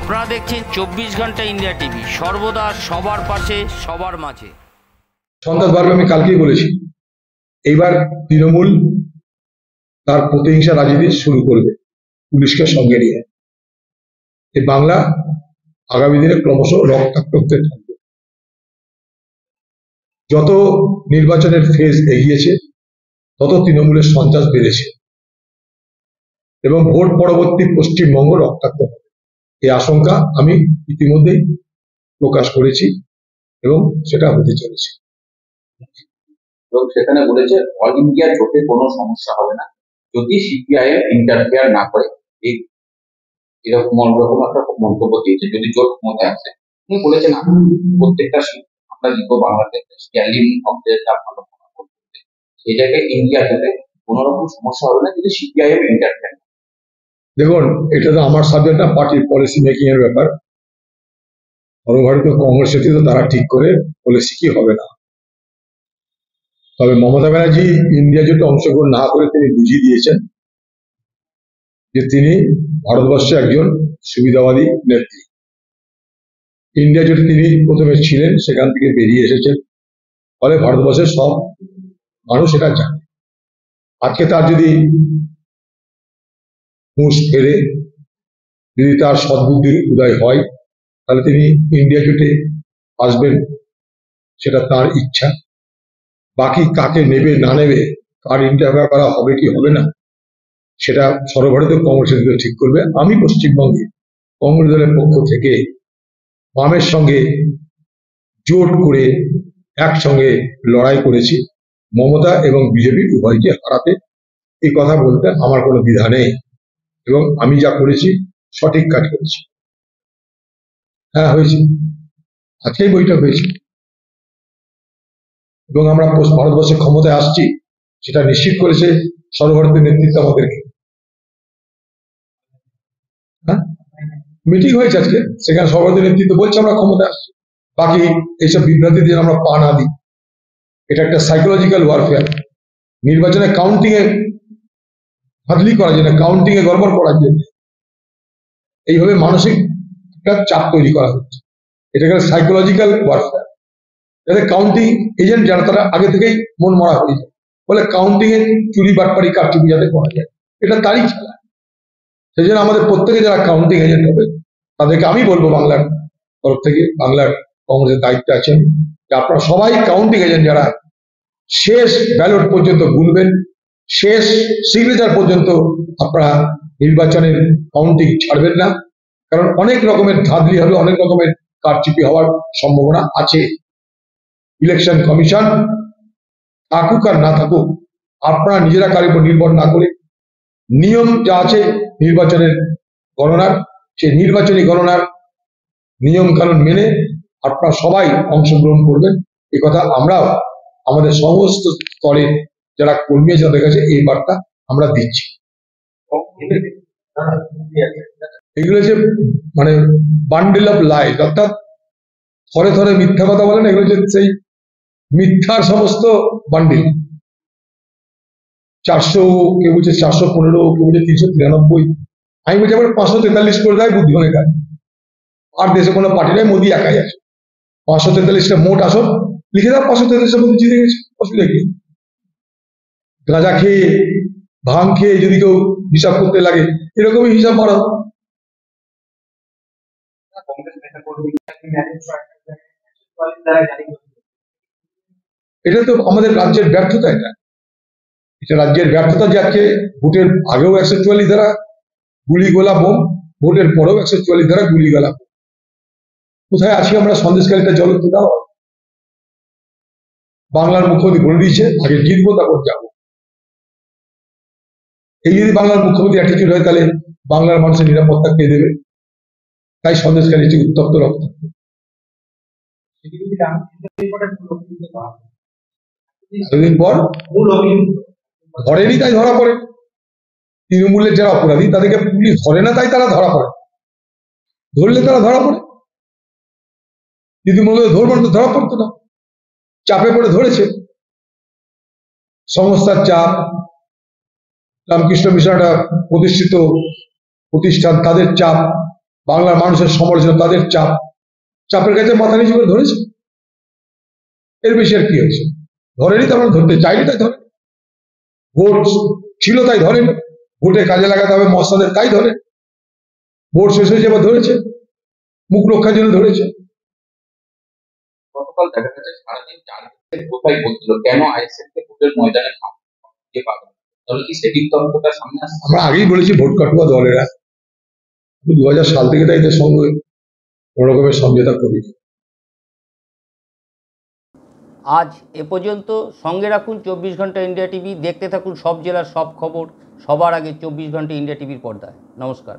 আপনারা দেখছেন 24 ঘন্টা ইন্ডিয়া টিভি, সর্বদা সবার পাশে সবার মাঝে। সন্ত্রাসবাদ আমি কালকেই বলেছি, এইবার তৃণমূল তার প্রতিহিংসা রাজনীতি শুরু করবে পুলিশকে সঙ্গে নিয়ে। এই বাংলা আগামী দিনে ক্রমশ রক্তাক্ত হতে থাকবে। যত নির্বাচনের ফেজ এগিয়েছে তত তৃণমূলের সন্ত্রাস বেড়েছে এবং ভোট পরবর্তী পশ্চিমবঙ্গ রক্তাক্ত হবে, এই আশঙ্কা আমি ইতিমধ্যেই প্রকাশ করেছি এবং সেটা হতে চলেছে। এবং সেখানে বলেছে অল ইন্ডিয়া জোটে কোনো সমস্যা হবে না যদি সিপিআইএম ইন্টারফেয়ার না করে। এরকম অন্যরকম একটা মন্তব্য দিয়েছে যদি জোট ক্ষমতায় আসে। তিনি বলেছেন প্রত্যেকটা আমরা জিতবো বাংলাদেশ, স্ট্যালিন অব্দের সেই জায়গায় ইন্ডিয়া জোটে কোনো রকম সমস্যা হবে না যদি সিপিআইএম ইন্টারফেয়ার। দেখুন, এটা তো আমার সাবজেক্ট না, পার্টির পলিসি মেকিং এর ব্যাপার। সর্বভারতীয় কংগ্রেসের তো তারা ঠিক করে পলিসি কি হবে না। তবে মমতা ব্যানার্জি ইন্ডিয়া জোটে অংশগ্রহণ না করে তিনি বুঝিয়ে দিয়েছেন যে তিনি ভারতবর্ষে একজন সুবিধাবাদী নেত্রী। ইন্ডিয়া জোটে তিনি প্রথমে ছিলেন, সেখান থেকে বেরিয়ে এসেছেন, ফলে ভারতবর্ষের সব মানুষ এটা জানে। আজকে তার যদি হুঁশ ফেরে, যদি তার সদ্বুদ্ধির উদয় হয়, তাহলে তিনি ইন্ডিয়া জোটে আসবেন, সেটা তার ইচ্ছা। বাকি কাকে নেবে না নেবে, কার ইন্টারফেয়ার করা হবে কি হবে না, সেটা সর্বভারতীয় কংগ্রেসের দিকে ঠিক করবে। আমি পশ্চিমবঙ্গে কংগ্রেস দলের পক্ষ থেকে বামের সঙ্গে জোট করে একসঙ্গে লড়াই করেছি মমতা এবং বিজেপি উভয়কে হারাতে। এই কথা বলতে আমার কোনো দ্বিধা নেই এবং আমি যা করেছি সঠিক কাজ করেছি। হ্যাঁ, হয়েছে, আজকেই বৈঠক হয়েছে এবং আমরা ভারতবর্ষের ক্ষমতায় আসছি সেটা নিশ্চিত করেছে সর্বভারতীয় নেতৃত্ব আমাদেরকে। হ্যাঁ, মিটিং হয়েছে আজকে, সেখানে সর্বভারতীয় নেতৃত্ব বলছে আমরা ক্ষমতায় আসছি। বাকি এইসব বিভ্রান্তি দিয়ে আমরা পা না দিই। এটা একটা সাইকোলজিক্যাল ওয়ারফেয়ার। নির্বাচনে কাউন্টিং এ হাতলি করার জন্য, কাউন্টিং এ গড়বড় করার জন্য এইভাবে মানসিক একটা চাপ তৈরি করা হচ্ছে। এটা গেল সাইকোলজিক্যাল ওয়ারফেয়ার। যাতে কাউন্টিং এজেন্ট যারা, তারা আগে থেকেই মন মরা হয়ে যায়, বলে কাউন্টিং এ চুরি বাটপাড়ি কারচুপি যাতে করা যায়, এটা তারই খেলা। সেই জন্য আমাদের প্রত্যেকে যারা কাউন্টিং এজেন্ট হবে তাদেরকে আমি বলবো, বাংলার তরফ থেকে, বাংলার কংগ্রেসের দায়িত্বে আছেন, যে আপনারা সবাই কাউন্টিং এজেন্ট যারা, শেষ ব্যালট পর্যন্ত গুনবেন, শেষ সিগনেচার পর্যন্ত আপনারা নির্বাচনের কাউন্টিং ছাড়বেন না। কারণ অনেক রকমের ধাঁধলি হবে, অনেক রকমের কারচুপি হওয়ার সম্ভাবনা আছে। ইলেকশন কমিশন থাকুক আর না থাকুক, আপনারা নিজেরা কারোর উপর নির্ভর না করে নিয়ম যা আছে নির্বাচনের গণনার, সেই নির্বাচনী গণনার নিয়ম কানুন মেনে আপনারা সবাই অংশগ্রহণ করবেন। এই কথা আমরাও আমাদের সমস্ত স্তরে যারা কর্মী আছে তাদের কাছে এই বার্তা আমরা দিচ্ছি। এগুলো যে মানে বান্ডেল অফ লাইফ, অর্থাৎ থরে থরে মিথ্যা কথা বলেন, এগুলো যে সেই মিথ্যার সমস্ত বান্ডিল। 400, কেউ বলছে 415, কেউ বলছে 393, আমি বলছি আবার 543 করে দেয় বুদ্ধিমানের কাজ। আর দেশে কোনো পার্টি নাই, মোদী একাই আছে। 543টা মোট আসন লিখে দাও, 543টা মোদী জিতে গেছে, অসুবিধা কি? গাঁজা খেয়ে, ভাঙ খেয়ে যদি কেউ হিসাব করতে লাগে, এরকমই হিসাব বাড়াও। এটা তো আমাদের রাজ্যের ব্যর্থতা। এটা রাজ্যের ব্যর্থতা যে আজকে ভোটের আগেও 144 ধারা গুলি গোলা বোম, ভোটের পরেও 144 ধারা গুলি গোলা বোম। কোথায় আছি আমরা? সন্দেশকারীটা জল তো দাও। বাংলার মুখ্যমন্ত্রী বলে দিয়েছে আগে জিতবো তারপর যাবো। এই যদি বাংলার মুখ্যমন্ত্রী অ্যাটিটিউড হয়, তাহলে বাংলার মানুষের নিরাপত্তা কে দেবে? তাই সন্দেশকারী উত্তপ্ত রক্ত। এতদিন পর ধরেনি, তাই ধরা পড়ে। তৃণমূলের যারা অপরাধী তাদেরকে পুলিশ ধরে না, তাই তারা ধরা পড়ে। ধরলে তারা ধরা পড়ে, তৃণমূলকে ধরবেন তো ধরা পড়তো না। চাপে পড়ে ধরেছে, সংস্থার চাপ, রামকৃষ্ণ মিশন একটা প্রতিষ্ঠিত প্রতিষ্ঠান, তাদের চাপ, বাংলার মানুষের সমালোচনা, তাদের চাপের কাছে মাথা নিচু করে ধরেছে। এর বেশি আর কি হয়েছে? ধরেনি, তার মানে ধরতে চাইনি তাই ধরে। ভোট ছিল তাই ধরেনি, ভোটে কাজে লাগাতে হবে মস্তাদের তাই ধরে। ভোট শেষ হয়েছে এবার ধরেছে, মুখ রক্ষার জন্য ধরেছে। গতকাল দেখা গেছে সারাদিন টার্গেটের কোথায় বলছিল কেন আইএসএফ কে ভোটের ময়দানে খুঁজে পাবে, তাহলে কি সেটিং তন্ত্রটা সামনে আসছে? আমরা আগেই বলেছি ভোট কাটুয়া দলেরা 2000 সাল থেকে তাই এদের সঙ্গে কোনো রকমের সমঝোতা করি। আজ এ পর্যন্ত। সঙ্গে রাখুন 24 ঘন্টা ইন্ডিয়া টিভি। দেখতে থাকুন সব জেলার সব খবর সবার আগে 24 ঘন্টা ইন্ডিয়া টিভির পর্দায়। নমস্কার।